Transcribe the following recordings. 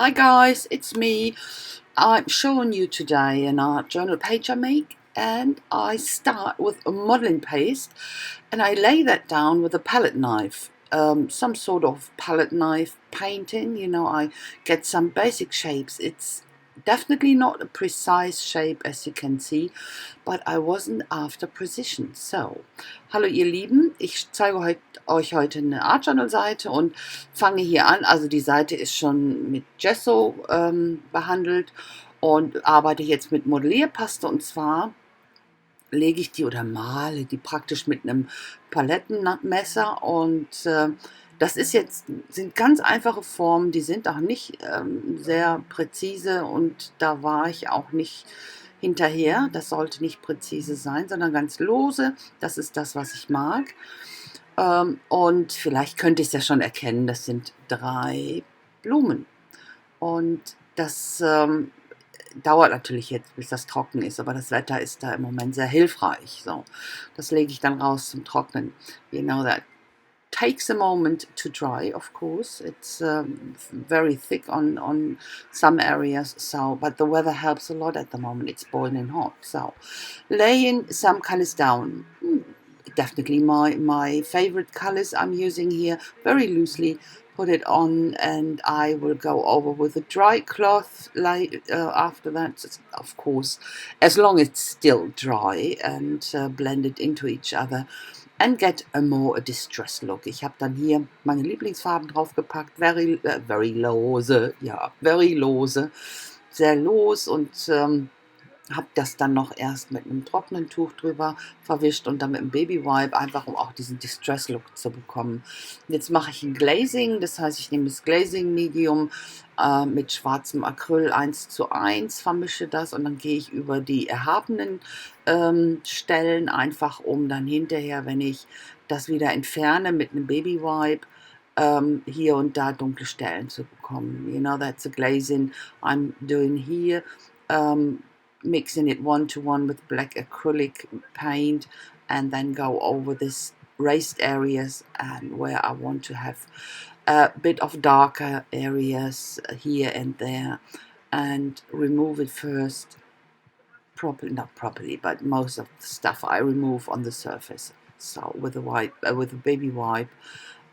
Hi guys, it's me. I'm showing you today an art journal page I make, and I start with a modeling paste and I lay that down with a palette knife. Some sort of palette knife painting, I get some basic shapes. It's definitely not a precise shape, as you can see, but I wasn't after precision. So, hallo ihr Lieben, ich zeige euch heute eine Art Journal Seite und fange hier an. Also die Seite ist schon mit Gesso behandelt und arbeite jetzt mit Modellierpaste, und zwar lege ich die oder male die praktisch mit einem Palettenmesser, und das sind ganz einfache Formen, die sind auch nicht sehr präzise, und da war ich auch nicht hinterher. Das sollte nicht präzise sein, sondern ganz lose. Das ist das, was ich mag. Und vielleicht könnt ihr es ja schon erkennen, das sind 3 Blumen. Und das dauert natürlich jetzt, bis das trocken ist, aber das Wetter ist da im Moment sehr hilfreich. So, das lege ich dann raus zum Trocknen. That takes a moment to dry, of course. It's very thick on some areas, but the weather helps a lot at the moment. It's boiling hot. So, laying some colors down. Definitely my favorite colors I'm using here, very loosely. Put it on, and I will go over with a dry cloth after that, of course, as long as it's still dry, and blend it into each other and get a more distressed look. Ich habe dann hier meine Lieblingsfarben draufgepackt, very lose, ja, very lose, sehr los, und habe das dann noch erst mit einem trockenen Tuch drüber verwischt und dann mit einem Baby-Wipe, einfach um auch diesen Distress-Look zu bekommen. Jetzt mache ich ein Glazing, das heißt, ich nehme das Glazing-Medium mit schwarzem Acryl 1:1, vermische das, und dann gehe ich über die erhabenen Stellen, einfach um dann hinterher, wenn ich das wieder entferne, mit einem Baby-Wipe hier und da dunkle Stellen zu bekommen. That's a glazing I'm doing here. Mixing it 1:1 with black acrylic paint, and then go over this raised areas and where I want to have a bit of darker areas here and there, and remove it first not properly, but most of the stuff I remove on the surface, so with a baby wipe,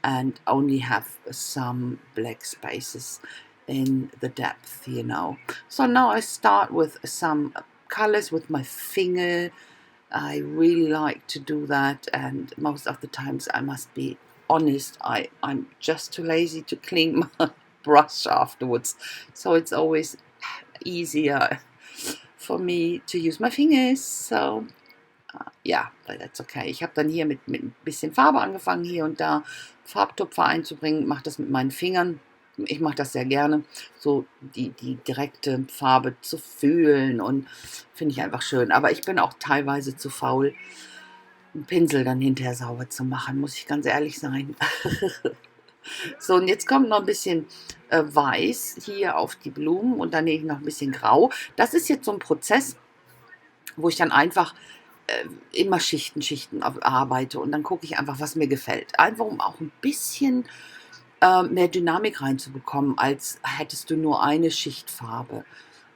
and only have some black spaces in the depth. So now I start with some colors with my finger. I really like to do that, and most of the times, I must be honest, I'm just too lazy to clean my brush afterwards, so it's always easier for me to use my fingers. So ja, but that's okay. Ich habe dann hier mit ein bisschen Farbe angefangen, hier und da Farbtupfer einzubringen, mache das mit meinen Fingern. Ich mache das sehr gerne, so die direkte Farbe zu fühlen, und finde ich einfach schön. Aber ich bin auch teilweise zu faul, einen Pinsel dann hinterher sauber zu machen, muss ich ganz ehrlich sein. So, und jetzt kommt noch ein bisschen Weiß hier auf die Blumen, und dann nehme ich noch ein bisschen Grau. Das ist jetzt so ein Prozess, wo ich dann einfach immer Schichten arbeite, und dann gucke ich einfach, was mir gefällt. Einfach, um auch ein bisschen mehr Dynamik reinzubekommen, als hättest du nur eine Schicht Farbe.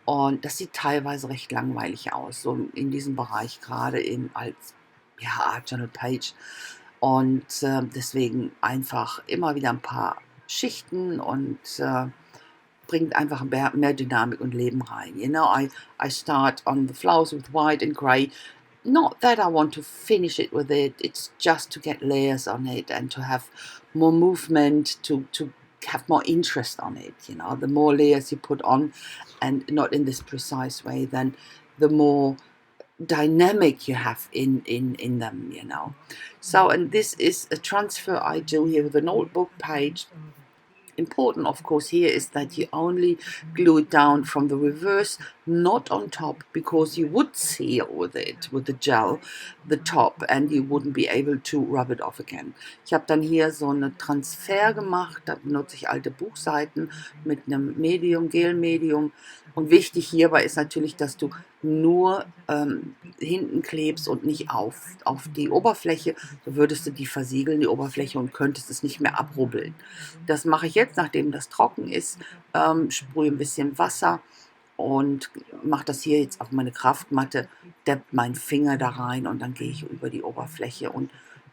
Und das sieht teilweise recht langweilig aus, so in diesem Bereich, gerade als Art Journal Page. Und deswegen einfach immer wieder ein paar Schichten, und bringt einfach mehr Dynamik und Leben rein. I start on the flowers with white and grey. Not that I want to finish it with it, it's just to get layers on it and to have more movement, to have more interest on it. The more layers you put on, and not in this precise way, then the more dynamic you have in them. So, and this is a transfer I do here with a notebook page. Important, of course, here is that you only glue it down from the reverse, not on top, because you would seal with the gel, the top, and you wouldn't be able to rub it off again. Ich habe dann hier so eine Transfer gemacht, da benutze ich alte Buchseiten mit einem Gelmedium, und wichtig hierbei ist natürlich, dass du nur hinten klebst und nicht auf die Oberfläche, so würdest du die versiegeln, die Oberfläche, und könntest es nicht mehr abrubbeln. Das mache ich jetzt, nachdem das trocken ist, sprühe ein bisschen Wasser und mache das hier jetzt auf meine Kraftmatte, deppt meinen Finger da rein und dann gehe ich über die Oberfläche, und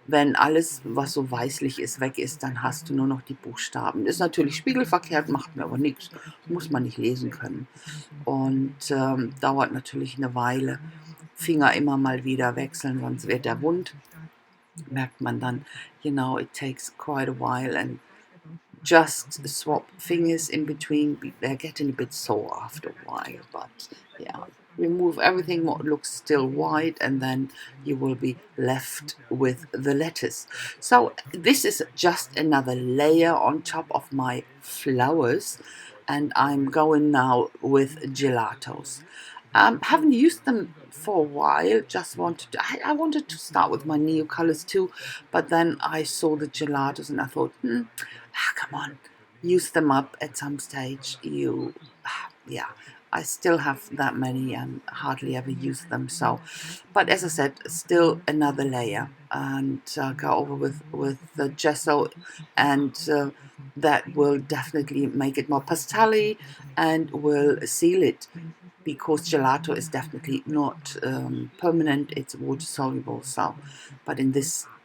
wenn alles, was so weißlich ist, weg ist, dann hast du nur noch die Buchstaben. Ist natürlich spiegelverkehrt, macht mir aber nichts, muss man nicht lesen können. Und dauert natürlich eine Weile. Finger immer mal wieder wechseln, sonst wird der wund. Merkt man dann, it takes quite a while, and just swap fingers in between. They're getting a bit sore after a while, but yeah, remove everything what looks still white, and then you will be left with the letters. So this is just another layer on top of my flowers, and I'm going now with gelatos. Haven't used them for a while. Just wanted to, I wanted to start with my Neo colors too, but then I saw the gelatos and I thought, come on, use them up at some stage. Yeah, I still have that many and hardly ever use them. So, but as I said, still another layer, and go over with the gesso, and that will definitely make it more pastel-y and will seal it, because gelato is definitely not permanent, it's water soluble. So, but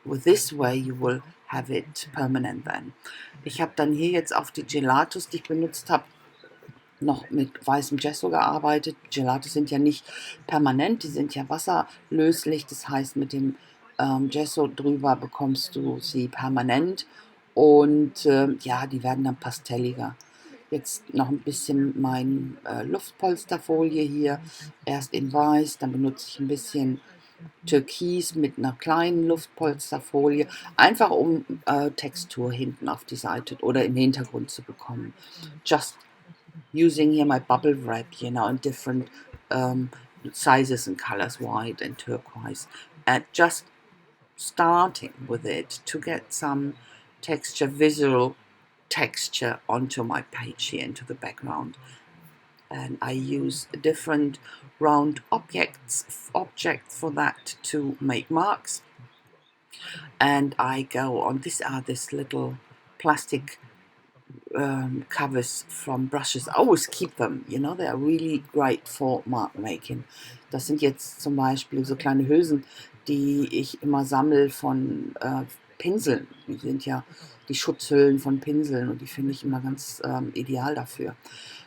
with this way you will have it permanent then. Ich habe dann hier jetzt auf die Gelatos, die ich benutzt habe, noch mit weißem Gesso gearbeitet. Gelatos sind ja nicht permanent, die sind ja wasserlöslich, das heißt, mit dem Gesso drüber bekommst du sie permanent, und ja, die werden dann pastelliger. Jetzt noch ein bisschen mein Luftpolsterfolie hier, erst in weiß, dann benutze ich ein bisschen Türkis mit einer kleinen Luftpolsterfolie, einfach um Textur hinten auf die Seite oder im Hintergrund zu bekommen. Just using here my bubble wrap, in different sizes and colors, white and turquoise, and just starting with it to get some texture, visual texture onto my page here, into the background. And I use different round objects for that to make marks. And I go on, this little plastic covers from brushes. I always keep them, they are really great for mark making. Das sind jetzt zum Beispiel so kleine Hülsen, die ich immer sammle von Pinseln. Die sind ja die Schutzhüllen von Pinseln, und die finde ich immer ganz ideal dafür.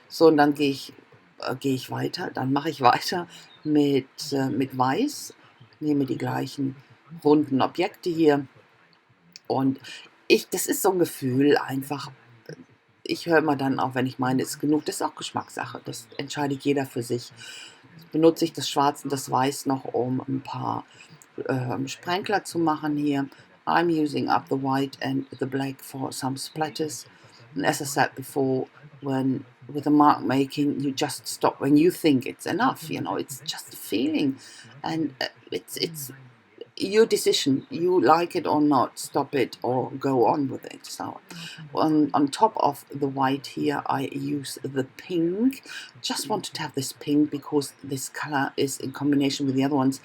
So, und dann gehe ich weiter, dann mache ich weiter mit Weiß, nehme die gleichen runden Objekte hier, und das ist so ein Gefühl einfach. Ich höre immer dann auch, wenn ich meine, ist genug. Das ist auch Geschmackssache. Das entscheidet jeder für sich. Benutze ich das Schwarz und das Weiß noch, um ein paar Sprenkler zu machen hier. I'm using up the white and the black for some splatters. And as I said before, with the mark making, you just stop when you think it's enough. It's just a feeling, and it's your decision. You like it or not, stop it or go on with it. So on top of the white here, I use the pink. Just wanted to have this pink because this color is in combination with the other ones,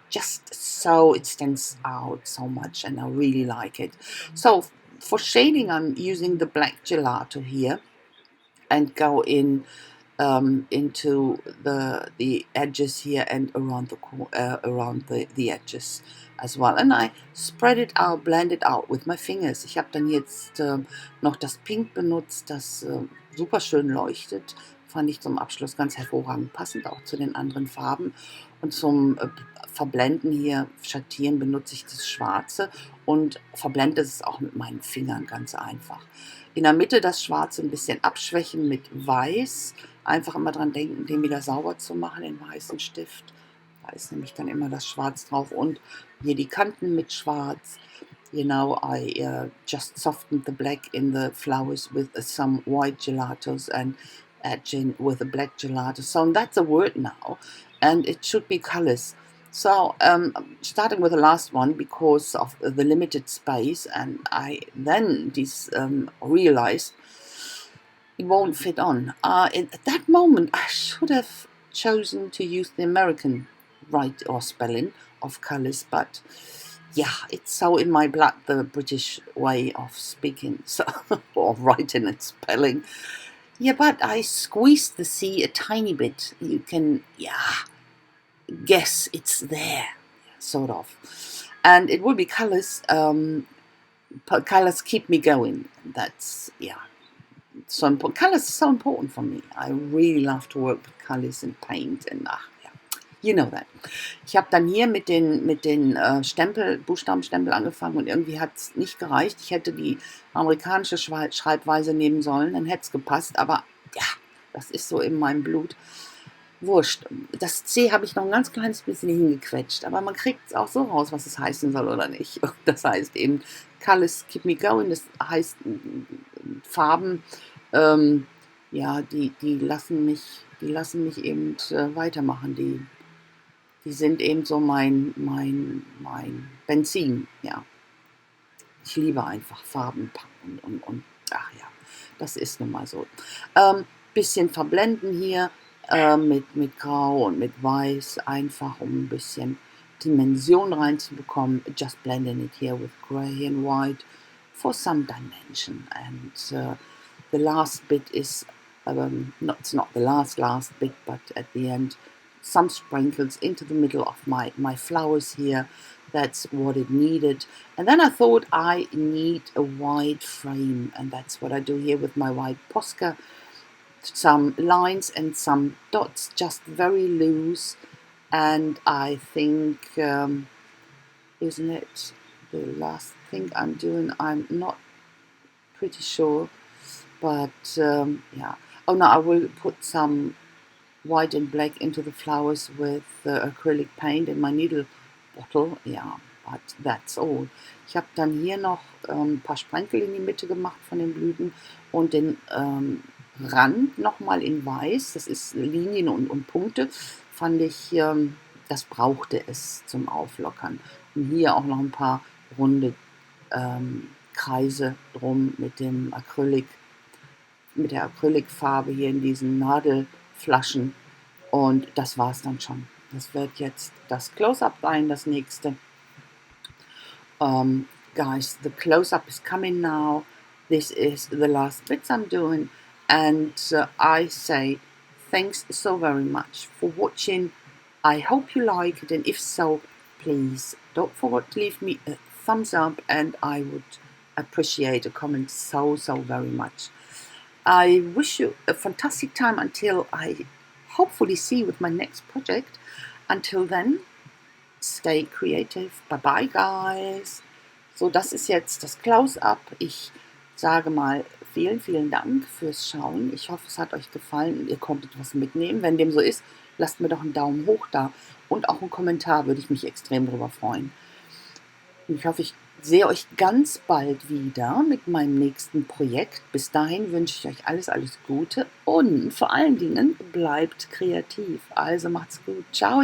just so it stands out so much, and I really like it. So for shading, I'm using the black gelato here, and go in into the edges here and around the edges as well. And I spread it out, blend it out with my fingers. Ich habe dann jetzt noch das Pink benutzt, das super schön leuchtet. Fand ich zum Abschluss ganz hervorragend, passend auch zu den anderen Farben. Und zum Verblenden hier, Schattieren, benutze ich das Schwarze und verblende es auch mit meinen Fingern ganz einfach. In der Mitte das Schwarze ein bisschen abschwächen mit Weiß. Einfach immer dran denken, den wieder sauber zu machen, den weißen Stift. Da ist nämlich dann immer das Schwarz drauf, und hier die Kanten mit Schwarz. I just softened the black in the flowers with some white gelatos and edging with a black gelato. So that's a word now, and it should be colors. So starting with the last one because of the limited space, and I then realized it won't fit on. At that moment, I should have chosen to use the American write or spelling of colours, but yeah, it's so in my blood, the British way of speaking, so or writing and spelling. Yeah, but I squeezed the C a tiny bit. You can, guess it's there, sort of. And it will be colours. Colours keep me going. That's, so important. Colours are so important for me. I really love to work with colours and paint and you know that. Ich habe dann hier mit den Buchstabenstempel angefangen und irgendwie hat es nicht gereicht. Ich hätte die amerikanische Schreibweise nehmen sollen, dann hätte es gepasst, aber ja, das ist so in meinem Blut. Wurscht. Das C habe ich noch ein ganz kleines bisschen hingequetscht, aber man kriegt es auch so raus, was es heißen soll oder nicht. Das heißt eben, Colors keep me going, das heißt Farben, die lassen mich eben weitermachen. Die sind eben so mein Benzin, ja. Ich liebe einfach Farben und ach ja, das ist nun mal so. Bisschen verblenden hier mit Grau und mit Weiß, einfach um ein bisschen Dimension reinzubekommen. Just blending it here with grey and white for some dimension. And the last bit is, it's not the last bit, but at the end, some sprinkles into the middle of my flowers here. That's what it needed. And then I thought I need a white frame, and that's what I do here with my white Posca. Some lines and some dots, just very loose. And I think, isn't it the last thing I'm doing? I'm not pretty sure, but yeah. Oh no, I will put some white and black into the flowers with acrylic paint in my needle bottle. Ja, but that's all. Ich habe dann hier noch ein paar Sprenkel in die Mitte gemacht von den Blüten und den Rand nochmal in weiß. Das ist Linien und Punkte. Fand ich, das brauchte es zum Auflockern. Und hier auch noch ein paar runde Kreise drum mit dem Acrylic, mit der Acrylicfarbe hier in diesen Nadelflaschen. Und das war es dann schon. Das wird jetzt das Close-Up sein, das nächste. Guys, the close-up is coming now. This is the last bits I'm doing. And I say thanks so very much for watching. I hope you like it. And if so, please don't forget to leave me a thumbs up. And I would appreciate a comment so very much. I wish you a fantastic time until I hopefully see you with my next project. Until then, stay creative. Bye bye, guys. So, das ist jetzt das Close-Up. Ich sage mal vielen Dank fürs Schauen. Ich hoffe, es hat euch gefallen und ihr konntet was mitnehmen. Wenn dem so ist, lasst mir doch einen Daumen hoch da und auch einen Kommentar, würde ich mich extrem darüber freuen. Ich hoffe, ich sehe euch ganz bald wieder mit meinem nächsten Projekt. Bis dahin wünsche ich euch alles Gute und vor allen Dingen bleibt kreativ. Also macht's gut. Ciao!